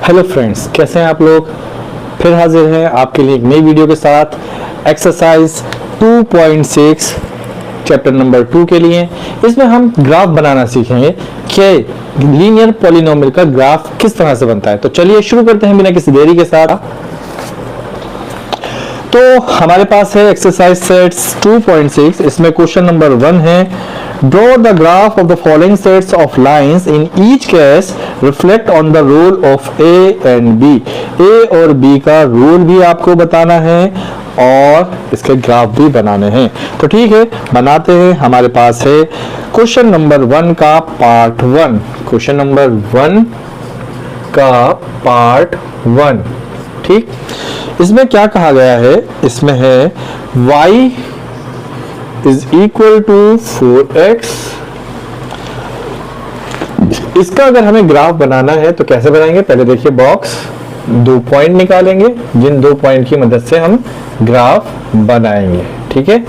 Hello friends, कैसे हैं आप लोग। फिर हाजिर हैं आपके लिए एक नई वीडियो के साथ एक्सरसाइज 2.6 चैप्टर नंबर 2 के लिए। इसमें हम ग्राफ बनाना सीखेंगे कि लीनियर पॉलिनोमियल का ग्राफ किस तरह से बनता है। तो चलिए शुरू करते हैं बिना किसी देरी के साथ। तो हमारे पास है एक्सरसाइज सेट्स 2.6। इसमें क्वेश्चन नंबर 1 है, draw the graph of the following sets of lines in each case reflect on the rule of A and B. A और बी का रूल भी आपको बताना है और इसके ग्राफ भी बनाने हैं। तो ठीक है, बनाते हैं। हमारे पास है क्वेश्चन नंबर 1 का पार्ट 1। क्वेश्चन नंबर 1 का पार्ट 1। ठीक, इसमें क्या कहा गया है, इसमें है y is equal to 4x। इसका अगर हमें ग्राफ बनाना है तो कैसे बनाएंगे, पहले देखिए बॉक्स, 2 पॉइंट निकालेंगे जिन 2 पॉइंट की मदद से हम ग्राफ बनाएंगे। ठीक है,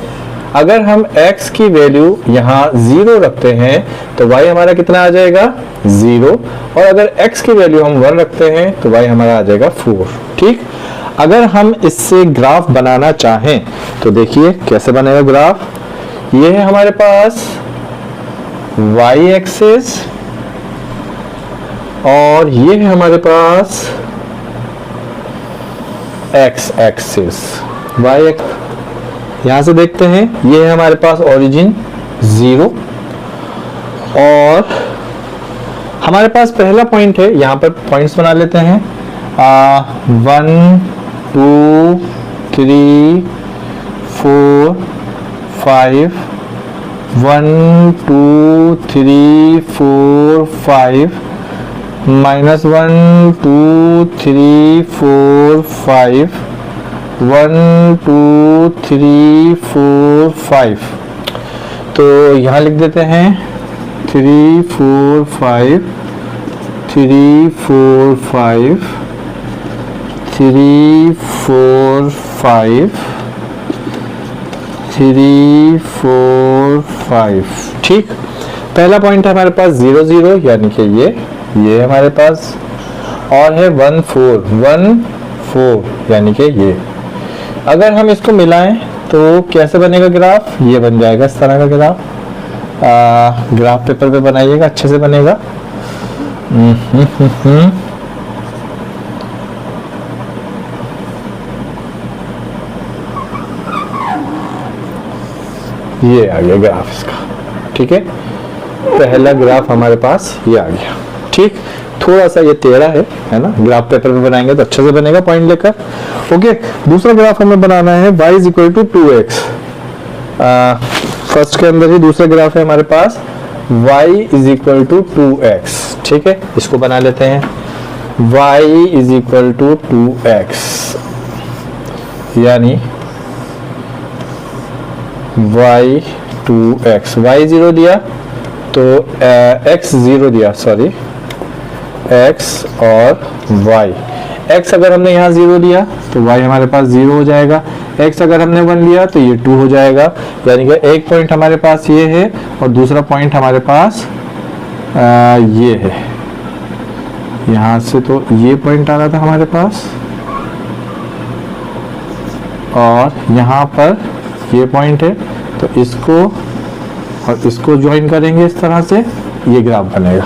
अगर हम x की वैल्यू यहाँ 0 रखते हैं तो y हमारा कितना आ जाएगा, 0। और अगर x की वैल्यू हम 1 रखते हैं तो y हमारा आ जाएगा 4। ठीक, अगर हम इससे ग्राफ बनाना चाहें तो देखिए कैसे बनेगा ग्राफ। ये है हमारे पास y एक्सिस और ये है हमारे पास x एक्सिस। y यहां से देखते हैं, ये है हमारे पास ओरिजिन 0 और हमारे पास पहला पॉइंट है। यहां पर पॉइंट्स बना लेते हैं, 1 2 3 4 5 1 2 3 4 5 -1 2 3 4 5 1 2 3 4 5। तो यहाँ लिख देते हैं 3 4 5 3 4 5 3 4 5 3 4 5। ठीक, पहला पॉइंट है हमारे पास 0 0 यानी कि ये हमारे पास, और है 1 4 1 4 यानी कि ये। अगर हम इसको मिलाएं तो कैसे बनेगा ग्राफ, ये बन जाएगा इस तरह का ग्राफ। ग्राफ पेपर पे बनाइएगा, अच्छे से बनेगा। ये आ गया ग्राफ इसका। ठीक है, पहला ग्राफ हमारे पास ये आ गया। ठीक, थोड़ा सा ये टेढ़ा है ना, ग्राफ पेपर में बनाएंगे तो अच्छे से बनेगा पॉइंट लेकर। ओके, दूसरा ग्राफ हमें बनाना है y is equal to 2x। First के अंदर ही दूसरा ग्राफ है हमारे पास y is equal to 2x। ठीक है, इसको बना लेते हैं, y is equal to 2x यानी y 2x। y 0 दिया तो x 0 दिया, सॉरी x और y। x अगर हमने यहाँ 0 दिया तो y हमारे पास 0 हो जाएगा। x अगर हमने 1 लिया तो ये 2 हो जाएगा। यानी कि एक पॉइंट हमारे पास ये है और दूसरा पॉइंट हमारे पास ये है। यहाँ से तो ये पॉइंट आ रहा था हमारे पास और यहाँ पर ये पॉइंट है, तो इसको और इसको ज्वाइन करेंगे इस तरह से, ये ग्राफ बनेगा।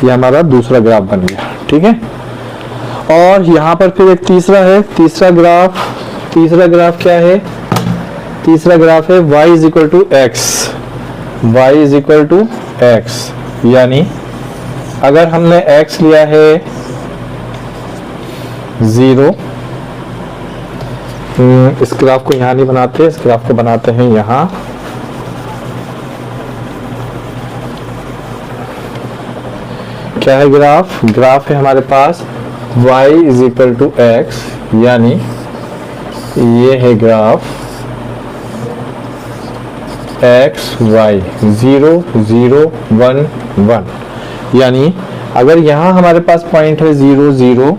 ये हमारा दूसरा ग्राफ बन गया। ठीक है, और यहाँ पर फिर एक तीसरा है, तीसरा ग्राफ क्या है, तीसरा ग्राफ है y is equal to x। y is equal to x यानी अगर हमने x लिया है 0, इस ग्राफ को यहाँ नहीं बनाते, इस ग्राफ को बनाते हैं यहाँ। क्या है ग्राफ, ग्राफ है हमारे पास y is equal to x यानी ये है ग्राफ x y 0 0 1 1। यानी अगर यहाँ हमारे पास पॉइंट है 0 0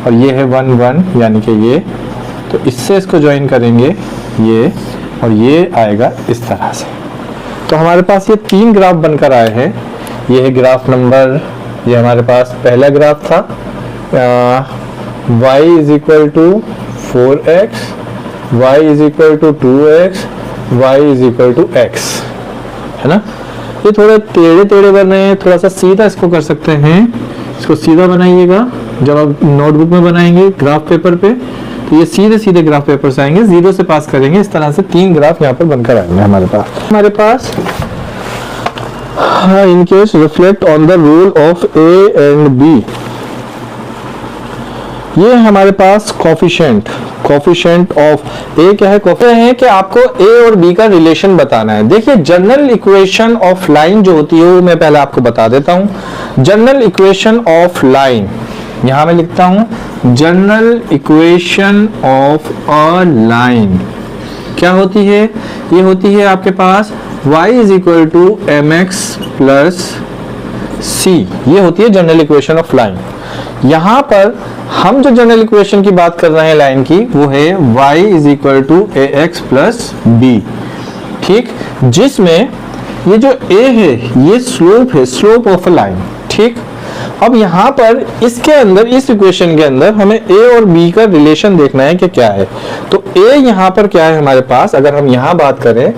और ये है 1 1 यानी कि ये, तो इससे इसको ज्वाइन करेंगे ये, और ये आएगा इस तरह से। तो हमारे पास ये 3 ग्राफ बनकर आए हैं। ये है ग्राफ नंबर, ये हमारे पास पहला ग्राफ था, y is equal to 4x, y is equal to 2x, y is equal to x, है ना। ये थोड़े टेढ़े टेढ़े बन रहे हैं, थोड़ा सा सीधा इसको कर सकते हैं। इसको सीधा बनाइएगा, जब आप नोटबुक में बनाएंगे ग्राफ पेपर पे तो ये सीधे सीधे ग्राफ पेपर से आएंगे, जीरो से पास करेंगे, इस तरह से 3 ग्राफ यहाँ पर बनकर आएंगे हमारे पास in case reflect on the rule of A and B. ये हमारे पास कोफिशिएंट ऑफ ए क्या है, कोफिशिएंट है कि आपको ए और बी का रिलेशन बताना है। देखिए जनरल इक्वेशन ऑफ लाइन जो होती है वो मैं पहले आपको बता देता हूं। जनरल इक्वेशन ऑफ लाइन यहां मैं लिखता हूं, general equation of a line क्या होती है, ये होती है आपके पास y is equal to m x plus c, ये होती है जनरल इक्वेशन ऑफ लाइन। यहां पर हम जो जनरल इक्वेशन की बात कर रहे हैं लाइन की वो है y is equal to a x plus b, ठीक, जिसमें ये जो a है ये स्लोप है, स्लोप ऑफ अ लाइन, ठीक। अब यहाँ पर इसके अंदर, इस इक्वेशन के अंदर हमें a और b का रिलेशन देखना है कि क्या है। तो a यहाँ पर क्या है हमारे पास, अगर हम यहाँ बात करें,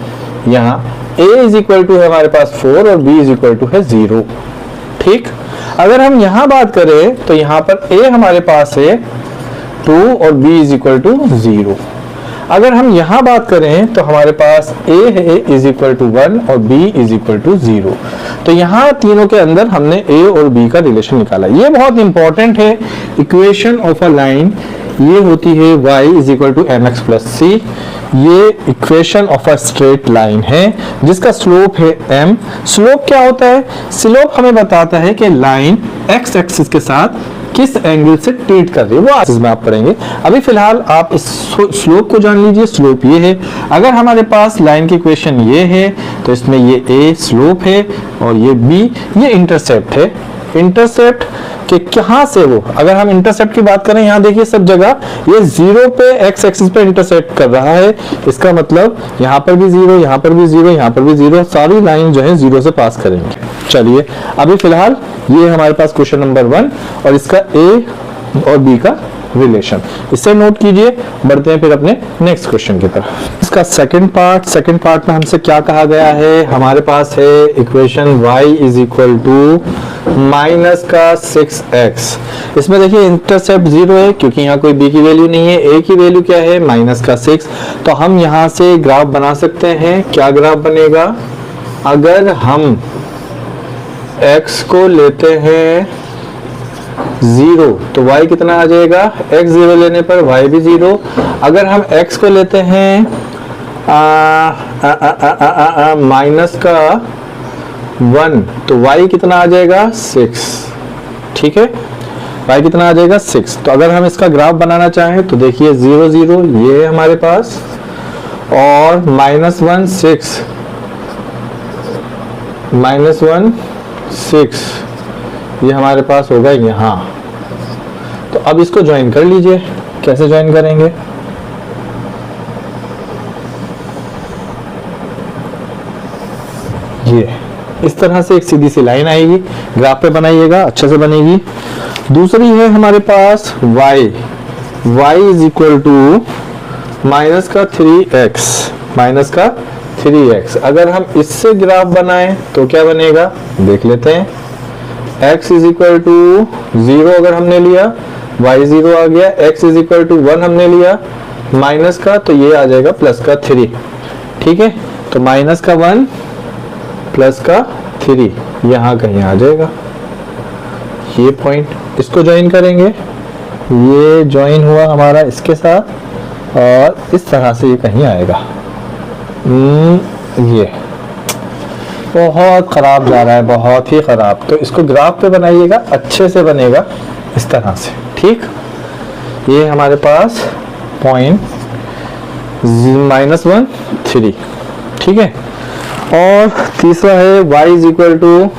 यहाँ a इज इक्वल टू है हमारे पास 4 और b इज इक्वल टू है 0, ठीक। अगर हम यहाँ बात करें तो यहाँ पर a हमारे पास है 2 और b इज इक्वल टू 0। अगर हम यहाँ बात करें तो हमारे पास a है इज इक्वल टू 1 और b इज इक्वल टू 0। तो यहाँ तीनों के अंदर हमने a और b का रिलेशन निकाला। ये बहुत इंपॉर्टेंट है। इक्वेशन ऑफ अ लाइन ये होती है y is equal to m x plus c. ये equation of a straight line है जिसका स्लोप है m। स्लोप क्या होता है, स्लोप हमें बताता है कि लाइन x एक्सिस के साथ किस एंगल से ट्रीट कर रही है, वो आज में आप पढ़ेंगे। अभी फिलहाल आप इस स्लोप को जान लीजिए, स्लोप ये है। अगर हमारे पास लाइन की इक्वेशन ये है तो इसमें ये a स्लोप है और ये b ये इंटरसेप्ट है। इंटरसेप्ट कि कहां से वो, अगर हम इंटरसेप्ट की बात करें, यहाँ देखिए सब जगह ये 0 पे x एक्सिस पे इंटरसेप्ट कर रहा है। इसका मतलब यहाँ पर भी 0, यहाँ पर भी 0, यहाँ पर भी 0, सारी लाइन जो है 0 से पास करेंगे। चलिए अभी फिलहाल ये हमारे पास क्वेश्चन नंबर 1 और इसका a और b का रिलेशन, इसे नोट कीजिए। बढ़ते हैं फिर अपने नेक्स्ट क्वेश्चन की तरफ। इसका सेकंड पार्ट में हमसे क्या कहा गया है, हमारे पास है equation y is equal to minus का 6x। इसमें देखिए इंटरसेप्ट 0 है क्योंकि यहाँ कोई b की वैल्यू नहीं है, a की वैल्यू क्या है माइनस का 6। तो हम यहाँ से ग्राफ बना सकते हैं। क्या ग्राफ बनेगा, अगर हम x को लेते हैं 0 तो y कितना आ जाएगा, x 0 लेने पर y भी 0। अगर हम x को लेते हैं माइनस का 1 तो y कितना आ जाएगा 6, ठीक है, y कितना आ जाएगा 6। तो अगर हम इसका ग्राफ बनाना चाहें तो देखिए 0 0 ये है हमारे पास और माइनस 1 6, माइनस 1 6 ये हमारे पास होगा यहाँ। तो अब इसको ज्वाइन कर लीजिए। कैसे ज्वाइन करेंगे, ये इस तरह से एक सीधी सी लाइन आएगी, ग्राफ पे बनाइएगा, अच्छे से बनेगी। दूसरी है हमारे पास y is equal to minus का 3x, माइनस का 3x। अगर हम इससे ग्राफ बनाएं तो क्या बनेगा देख लेते हैं। x इज इक्वल टू 0 अगर हमने लिया, y 0 आ गया, x इज इक्वल टू 1 हमने लिया माइनस का, तो ये आ जाएगा प्लस का 3, ठीक है। तो माइनस का 1 प्लस का 3 यहाँ कहीं आ जाएगा, ये पॉइंट, इसको ज्वाइन करेंगे। ये ज्वाइन हुआ हमारा इसके साथ और इस तरह से ये कहीं आएगा। ये बहुत खराब जा रहा है, बहुत ही खराब। तो इसको ग्राफ पे बनाइएगा, अच्छे से बनेगा इस तरह से, ठीक। ये हमारे पास पॉइंट -1 3, ठीक है। और तीसरा है y is equal to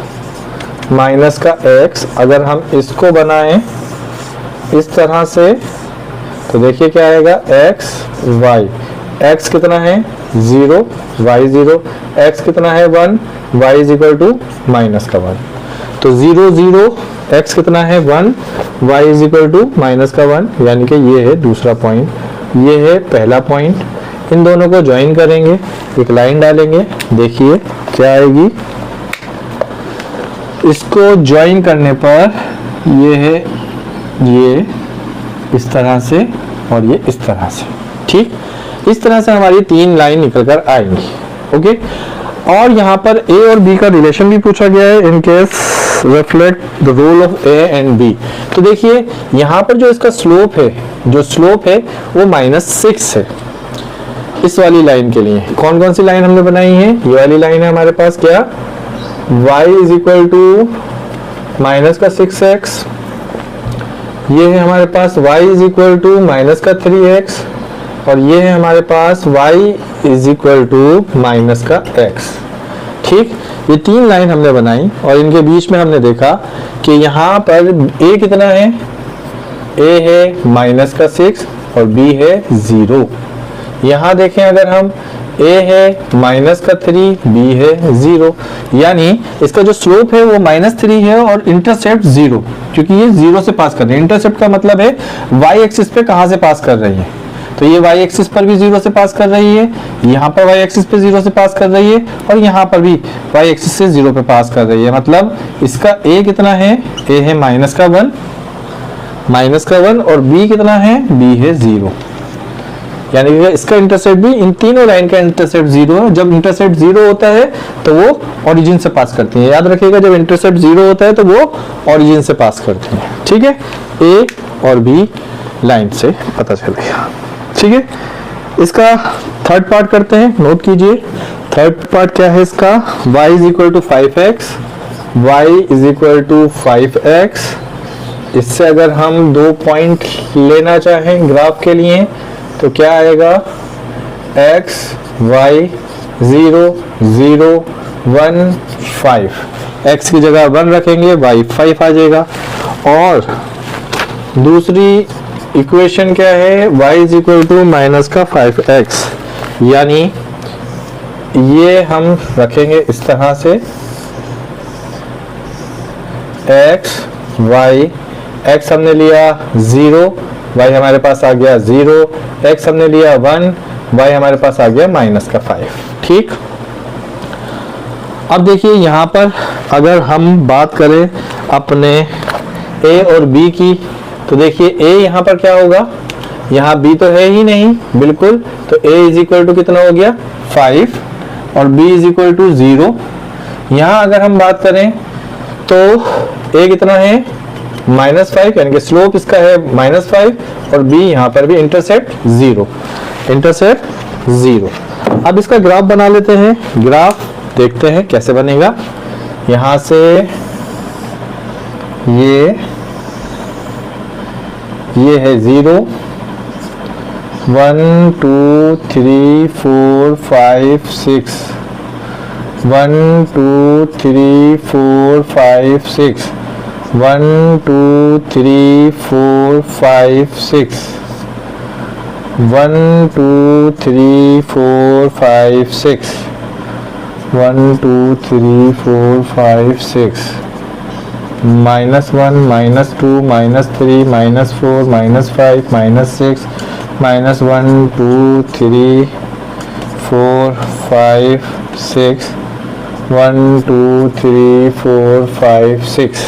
minus का x। अगर हम इसको बनाएं इस तरह से तो देखिए क्या आएगा x y, x कितना है 0, y 0, x कितना है 1, y is equal to minus का 1। तो 0 0, x कितना है 1, y is equal to minus का 1, यानी कि ये है दूसरा पॉइंट, ये है पहला पॉइंट। इन दोनों को ज्वाइन करेंगे, एक लाइन डालेंगे, देखिए क्या आएगी। इसको ज्वाइन करने पर ये है, ये इस तरह से और ये इस तरह से, ठीक। इस तरह से हमारी 3 लाइन निकल कर आएंगी, ओके। और यहाँ पर a और b का रिलेशन भी पूछा गया है, in case reflect the role of a and b। तो देखिए यहाँ पर जो इसका स्लोप है, जो स्लोप है वो -6 है इस वाली लाइन के लिए। कौन कौन सी लाइन हमने बनाई है, ये वाली लाइन है हमारे पास, क्या y is equal to minus का 6x, ये है हमारे पास y is equal to minus का 3x, और ये है हमारे पास y is equal to minus का x, ठीक। ये 3 लाइन हमने बनाई और इनके बीच में हमने देखा कि यहाँ पर a कितना है, a है माइनस का 6 और b है 0। यहाँ देखें अगर हम, a है माइनस का 3, b है 0, यानी इसका जो स्लोप है वो -3 है और इंटरसेप्ट 0, क्योंकि ये 0 से पास कर रही है। इंटरसेप्ट का मतलब है y एक्सिस पे कहाँ से पास कर रही है, तो ये y एक्सिस पर भी 0 से पास कर रही है, यहाँ पर y एक्सिस पे 0 से पास कर रही है, और यहाँ पर भी y एक्सिस से 0 पे पास कर रही है। मतलब इसका a कितना है, a है माइनस का 1, और b कितना है, b है 0, यानी कि इसका इंटरसेप्ट भी, इन तीनों लाइन का इंटरसेप्ट 0 है। जब इंटरसेप्ट 0 होता है तो वो ओरिजिन से पास करती है, याद रखिएगा, जब इंटरसेप्ट 0 होता है तो वो ओरिजिन से पास करती है, ठीक है। a और b लाइन से पता चलेगा, ठीक है। इसका थर्ड पार्ट करते हैं, नोट कीजिए। थर्ड पार्ट क्या है इसका, y is equal to 5x, y is equal to 5x। इससे अगर हम 2 पॉइंट लेना चाहें ग्राफ के लिए तो क्या आएगा, x y 0 0 1 5, x की जगह 1 रखेंगे, y 5 आ जाएगा। और दूसरी इक्वेशन क्या है, y is equal to minus का 5x, यानी ये हम रखेंगे इस तरह से, x y, x हमने लिया 0, y हमारे पास आ गया 0, x हमने लिया 1, y हमारे पास आ गया माइनस का 5, ठीक। अब देखिए यहाँ पर अगर हम बात करें अपने a और b की, तो देखिए a यहाँ पर क्या होगा, यहाँ b तो है ही नहीं बिल्कुल, तो a इज इक्वल टू कितना हो गया 5 और b इज इक्वल टू 0। यहाँ अगर हम बात करें तो a कितना है -5, यानी कि स्लोप इसका है -5, और b यहाँ पर भी इंटरसेप्ट 0, इंटरसेप्ट 0। अब इसका ग्राफ बना लेते हैं, ग्राफ देखते हैं कैसे बनेगा। यहाँ से ये है 0 1 2 3 4 5 6, 1 2 3 4 5 6, 1 2 3 4 5 6, 1 2 3 4 5 6, 1 2 3 4 5 6, -1 -2 -3 -4 -5 -6, -1 2 3 4 5 6, 1 2 3 4 5 6।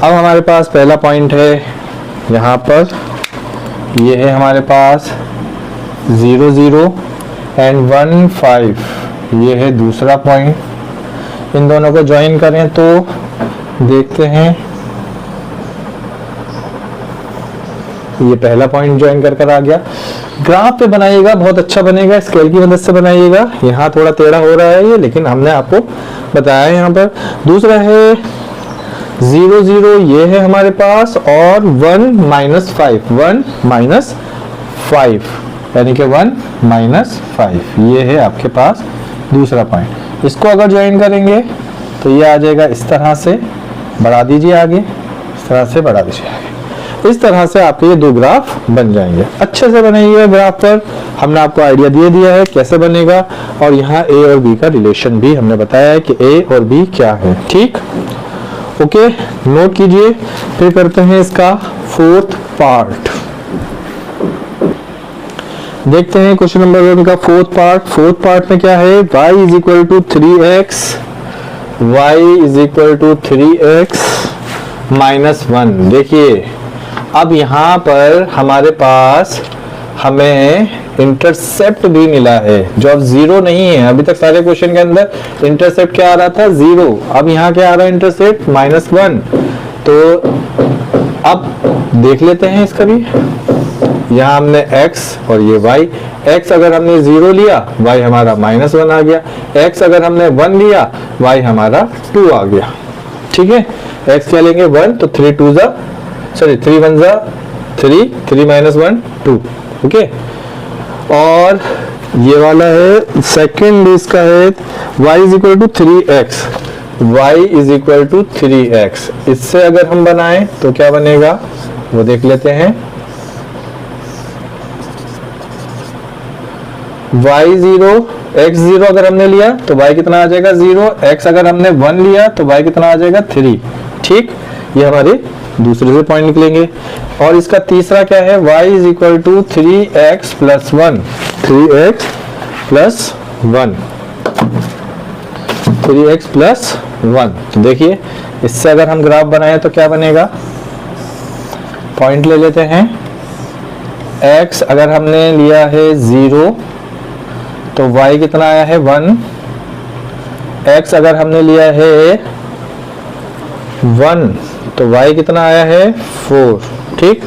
अब हमारे पास पहला पॉइंट है यहाँ पर, ये है हमारे पास 0 0 एंड 1 5, ये है दूसरा पॉइंट। इन दोनों को ज्वाइन करें तो देखते हैं, ये पहला पॉइंट ज्वाइन कर आ गया। ग्राफ पे बनाइएगा, बहुत अच्छा बनेगा, स्केल की मदद से बनाइएगा। यहाँ थोड़ा टेढ़ा हो रहा है ये, लेकिन हमने आपको बताया है। यहाँ पर दूसरा है 0 0, ये है हमारे पास, और 1 -5, 1 -5, यानी कि 1 -5, ये है आपके पास दूसरा पॉइंट। इसको अगर ज्वाइन करेंगे तो ये आ जाएगा इस तरह से, बढ़ा दीजिए आगे, इस तरह से बढ़ा दीजिए आगे। इस तरह से आपके ये 2 ग्राफ बन जाएंगे। अच्छे से बनाइएगा ग्राफ पर, हमने आपको आइडिया दे दिया है कैसे बनेगा, और यहाँ a और b का रिलेशन भी हमने बताया है कि a और b क्या है, ठीक। ओके, नोट कीजिए। फिर करते हैं इसका फोर्थ पार्ट। देखते हैं क्वेश्चन नंबर 1 का फोर्थ पार्ट। फोर्थ पार्ट में क्या है, y is equal to 3x, y is equal to 3x minus 1। देखिए अब यहाँ पर हमारे पास हमें इंटरसेप्ट भी मिला है जो अब जीरो नहीं है। अभी तक सारे क्वेश्चन के अंदर इंटरसेप्ट क्या आ रहा था, जीरो। अब यहाँ क्या आ रहा है, इंटरसेप्ट -1। तो अब देख लेते हैं इसका भी। यहाँ हमने x और ये y, x अगर हमने 0 लिया y हमारा -1 आ गया, x अगर हमने 1 लिया y हमारा 2 आ गया। ठीक है, x क्या लेंगे 1, तो 3 1 जा 3, 3 -1 2। ओके, और ये वाला है सेकंड इसका है y is equal to 3x, y is equal to 3x। इससे अगर हम बनाएं तो क्या बनेगा वो देख लेते हैं। y0 x0 अगर हमने लिया तो y कितना आ जाएगा 0, x अगर हमने 1 लिया तो y कितना आ जाएगा 3। ठीक, ये हमारे दूसरे से पॉइंट निकलेंगे। और इसका तीसरा क्या है, y is equal to 3x plus 1, 3x plus 1, 3x plus 1। तो देखिए इससे अगर हम ग्राफ बनाए तो क्या बनेगा, पॉइंट ले लेते हैं। x अगर हमने लिया है 0 तो y कितना आया है 1, x अगर हमने लिया है 1 तो y कितना आया है 4। ठीक,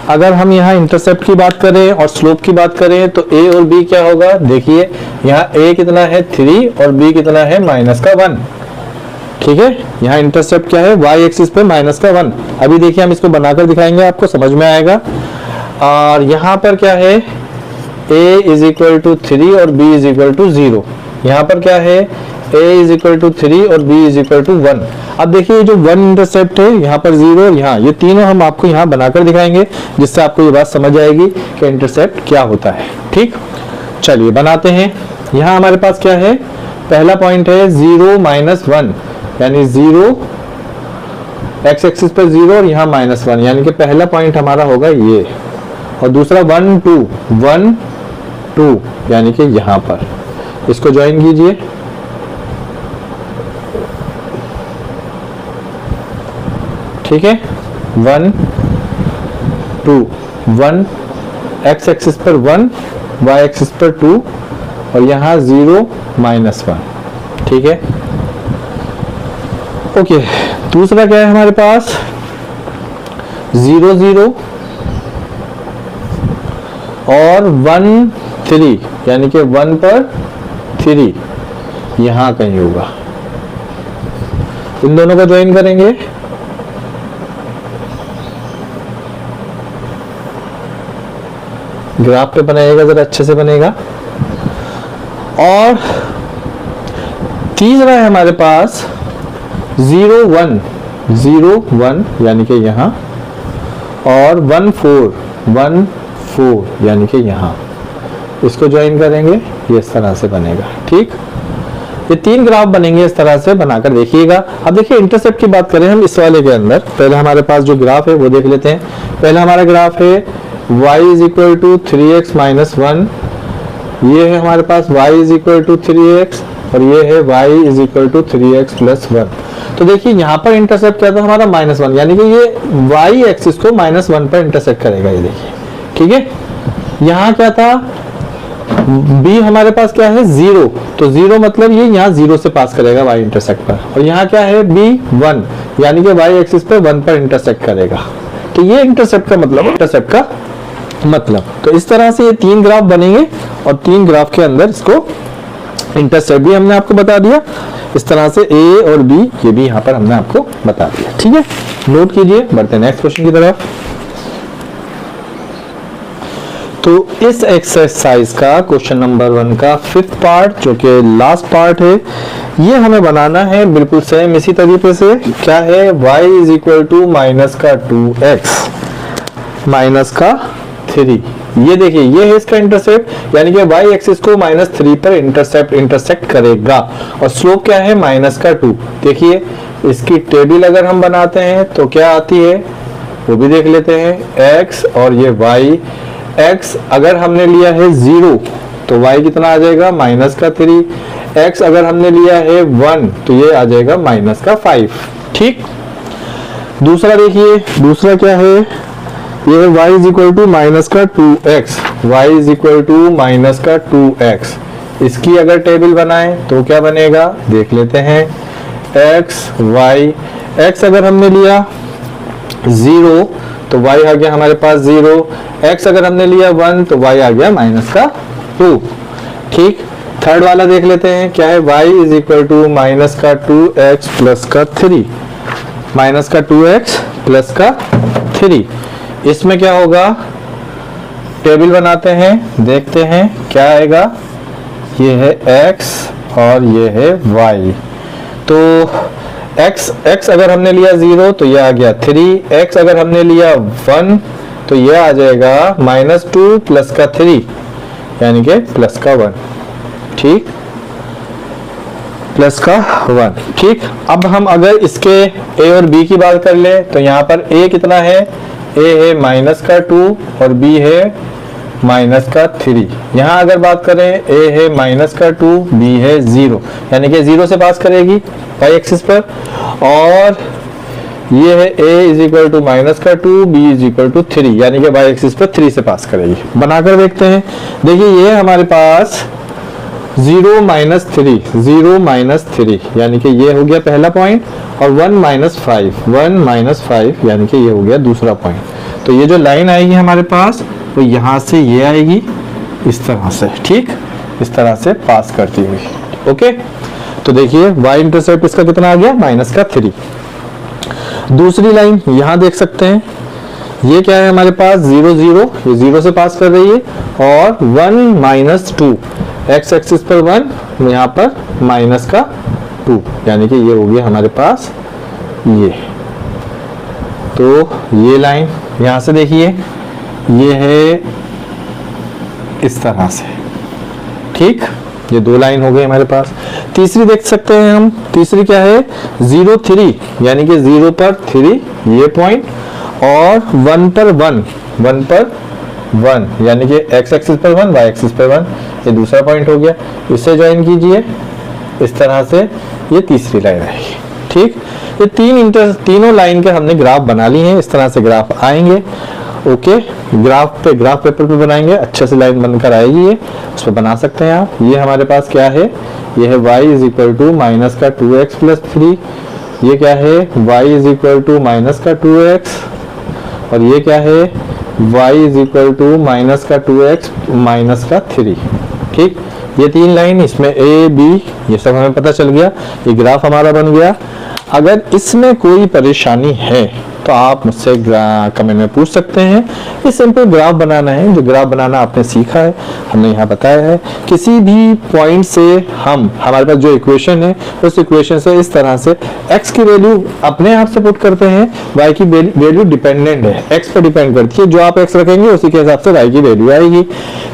अगर हम यहाँ इंटरसेप्ट की बात करें और स्लोप की बात करें तो a और b क्या होगा, देखिए यहाँ a कितना है 3 और b कितना है -1। ठीक है, यहाँ इंटरसेप्ट क्या है, y एक्सिस पे -1। अभी देखिए हम इसको बनाकर दिखाएंगे, आपको समझ में आएगा। और यहाँ पर क्या है, a इज इक्वल टू 3 और b इज इक्वल टू 0। यहाँ पर क्या है, a इज इक्वल टू 3 और b इज इक्वल टू 1। अब देखिए जो 1 इंटरसेप्ट है, यहाँ पर 0 और यहाँ, ये तीनों हम आपको यहाँ बनाकर दिखाएंगे जिससे आपको ये बात समझ आएगी कि इंटरसेप्ट क्या होता है। ठीक, चलिए बनाते हैं। यहाँ हमारे पास क्या है, पहला पॉइंट है 0 -1, यानी 0 x एक्सिस पर 0 और यहाँ -1, यानी कि पहला पॉइंट हमारा होगा ये। और दूसरा 1 2 1 2, यानी कि यहाँ पर इसको ज्वाइन कीजिए। ठीक है, 1 2 1, x एक्सिस पर 1, y एक्सिस पर 2 और यहाँ 0 -1। ठीक है, ओके। दूसरा क्या है हमारे पास, 0 0 और 1 3, यानी कि 1 पर 3 यहां कहीं होगा। इन दोनों को ज्वाइन करेंगे। ग्राफ पे बनाइएगा, जरा अच्छे से बनेगा। और तीसरा है हमारे पास 0 1 0 1, यानी कि यहां, और 1 4 1 4, यानी कि यहाँ। इसको ज्वाइन करेंगे, ये इस तरह से बनेगा। ठीक, ये 3 ग्राफ बनेंगे, इस तरह से बनाकर देखिएगा। अब देखिए इंटरसेप्ट की बात करें हम इस वाले के अंदर, पहले हमारे पास जो ग्राफ है वो देख लेते हैं। पहला हमारा ग्राफ है y is equal to 3x -1, ये है हमारे पास y is equal to 3x, और ये है y is equal to 3x plus 1। तो देखिए यहाँ पर इंटरसेप्ट क्या था हमारा -1, यानी कि ये y एक्सिस को -1 पर इंटरसेप्ट करेगा। ये देखिए, ठीक है। यहाँ क्या था, b हमारे पास क्या है 0, तो 0 मतलब ये यहाँ 0 से पास करेगा y इंटरसेक्ट पर। और यहाँ क्या है b 1, यानी कि y एक्सिस पर 1 पर इंटरसेक्ट करेगा। तो ये इंटरसेप्ट का मतलब, इंटरसेप्ट का मतलब। तो इस तरह से ये 3 ग्राफ बनेंगे और 3 ग्राफ के अंदर इसको इंटरसेप्ट भी हमने आपको बता दिया। इस तरह से a और b ये भी यहाँ पर हमने आपको बता दिया। ठीक है, नोट कीजिए। बढ़ते हैं नेक्स्ट क्वेश्चन की तरफ। तो इस एक्सरसाइज का क्वेश्चन नंबर 1 का 5th पार्ट, जो कि लास्ट पार्ट है, ये हमें बनाना है बिल्कुल सेम इसी तरीके से। क्या है, y is equal to -2x -3, ये देखिए ये है इसका इंटरसेप्ट, यानी कि y एक्सिस को -3 पर इंटरसेक्ट करेगा और स्लोप क्या है -2। देखिए इसकी टेबल अगर हम बनाते हैं तो क्या आती है वो भी देख लेते हैं। x और ये y, x अगर हमने लिया है 0 तो y कितना आ जाएगा -3, x अगर हमने लिया है 1 तो ये आ जाएगा -5। ठीक, दूसरा देखिए, दूसरा क्या है, ये है y is equal to -2x, y is equal to -2x। इसकी अगर टेबल बनाएं तो क्या बनेगा देख लेते हैं। x y, x अगर हमने लिया 0 तो y आ गया हमारे पास 0, x अगर हमने लिया 1 तो y आ गया -2। ठीक, थर्ड वाला देख लेते हैं क्या है, y is equal to -2x plus का 3, -2x प्लस का 3। इसमें क्या होगा, टेबल बनाते हैं, देखते हैं क्या आएगा। ये है x और ये है y। तो x अगर हमने लिया 0 तो ये आ गया 3, x अगर हमने लिया 1 तो ये आ जाएगा -2 प्लस का 3 यानी कि प्लस का 1। ठीक, प्लस का 1। ठीक, अब हम अगर इसके a और b की बात कर ले तो यहाँ पर a कितना है, a है -2 और b है -3। यहाँ अगर बात करें a है -2, b है 0, यानी कि 0 से पास करेगी y एक्सिस पर, और ये है a is equal to -2, b is equal to 3, यानी कि y एक्सिस पर 3 से पास करेगी। बनाकर देखते हैं। देखिए ये हमारे पास 0 -3 यानी कि ये हो गया पहला पॉइंट, और 1 -5 यानी कि ये हो गया दूसरा पॉइंट। तो ये जो लाइन आएगी हमारे पास वो यहाँ से ये आएगी इस तरह से। ठीक, इस तरह से पास करती हुई। ओके, तो देखिए y इंटरसेप्ट इसका कितना आ गया -3। दूसरी लाइन यहाँ देख सकते हैं, ये क्या है हमारे पास 0 0, ये 0 से पास कर रही है, और 1 -2 x एक्सिस पर 1, यहाँ पर -2, यानी कि ये हो गया हमारे पास ये। तो ये लाइन यहाँ से देखिए ये है इस तरह से। ठीक, ये दो लाइन हो गई हमारे पास। तीसरी देख सकते हैं हम, तीसरी क्या है 0 3, यानी कि 0 पर 3 ये पॉइंट, और 1 पर 1 यानी कि x एक्सिस पर 1 y एक्सिस पर 1, ये दूसरा पॉइंट हो गया। इससे ज्वाइन कीजिए इस तरह से, ये तीसरी लाइन आएगी। ठीक, ये तीनों लाइन के हमने ग्राफ बना ली हैं। इस तरह से ग्राफ आएंगे। ओके, ग्राफ पेपर पे बनाएंगे, अच्छे से लाइन बनकर आएगी, ये उस पर बना सकते हैं आप। ये हमारे पास क्या है, ये है y is equal to -2x plus 3, ये क्या है y is equal to -2x, और ये क्या है y is equal to -2x -3। ठीक, ये तीन लाइन, इसमें a b ये सब हमें पता चल गया, ये ग्राफ हमारा बन गया। अगर इसमें कोई परेशानी है तो आप मुझसे कमेंट में पूछ सकते हैं। ये सिंपल ग्राफ बनाना है, जो ग्राफ बनाना आपने सीखा है, हमने यहाँ बताया है। किसी भी पॉइंट से हमारे पास जो इक्वेशन है उस इक्वेशन से इस तरह से x की वैल्यू अपने आप से पुट करते हैं, y की वैल्यू डिपेंडेंट है, x पर डिपेंड करती है। जो आप x रखेंगे उसी के हिसाब से y की वैल्यू आएगी।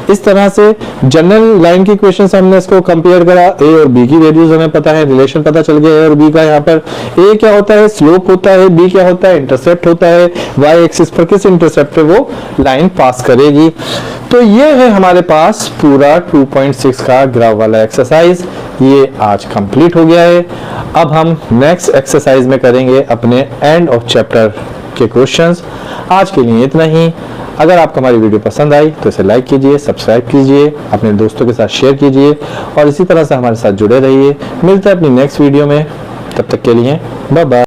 इस तरह से जनरल लाइन की इक्वेशन से हमने इसको कंपेयर करा, a और b की वैल्यूज हमें पता है, रिलेशन पता चल गया a और b का। यहाँ पर a क्या होता है स्लोप होता है, b क्या होता है इंटरसेप्ट होता है, y एक्सिस पर किस इंटरसेप्ट पे वो लाइन पास करेगी। तो ये है हमारे पास पूरा 2.6 का ग्राफ वाला एक्सरसाइज, ये आज कंप्लीट हो गया है। अब हम नेक्स्ट एक्सरसाइज में करेंगे अपने एंड ऑफ चैप्टर के क्वेश्चंस। आज के लिए इतना ही। अगर आपको हमारी वीडियो पसंद आई तो इसे लाइक कीजिए, सब्सक्राइब कीजिए, अपने दोस्तों के साथ शेयर कीजिए, और इसी तरह से हमारे साथ जुड़े रहिए। मिलते हैं अपनी नेक्स्ट वीडियो में, तब तक के लिए बाय बाय।